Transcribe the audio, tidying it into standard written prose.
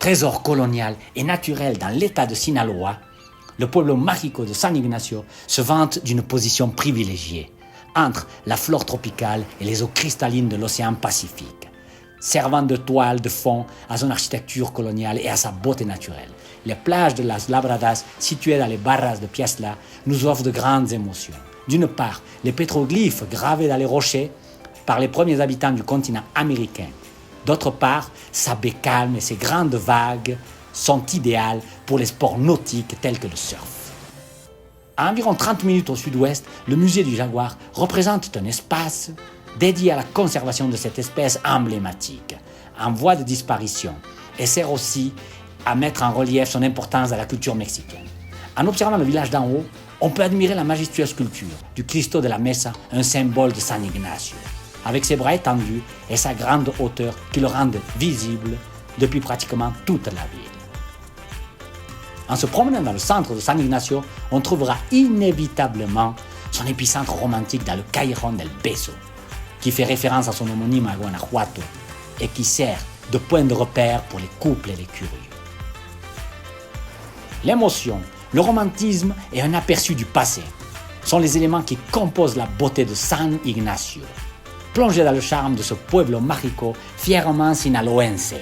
trésor colonial et naturel dans l'état de Sinaloa, le pueblo mágico de San Ignacio se vante d'une position privilégiée entre la flore tropicale et les eaux cristallines de l'océan Pacifique, servant de toile de fond à son architecture coloniale et à sa beauté naturelle. Les plages de Las Labradas, situées dans les barras de Piazla, nous offrent de grandes émotions. D'une part, les pétroglyphes gravés dans les rochers par les premiers habitants du continent américain. D'autre part, sa baie calme et ses grandes vagues sont idéales pour les sports nautiques tels que le surf. À environ 30 minutes au sud-ouest, le musée du jaguar représente un espace dédié à la conservation de cette espèce emblématique, en voie de disparition, et sert aussi à mettre en relief son importance dans la culture mexicaine. En observant le village d'en haut, on peut admirer la majestueuse sculpture du Cristo de la Mesa, un symbole de San Ignacio, avec ses bras étendus et sa grande hauteur qui le rendent visible depuis pratiquement toute la ville. En se promenant dans le centre de San Ignacio, on trouvera inévitablement son épicentre romantique dans le Callejón del Beso, qui fait référence à son homonyme à Guanajuato et qui sert de point de repère pour les couples et les curieux. L'émotion, le romantisme et un aperçu du passé sont les éléments qui composent la beauté de San Ignacio. Plongez dans le charme de ce pueblo mágico fièrement sinaloense.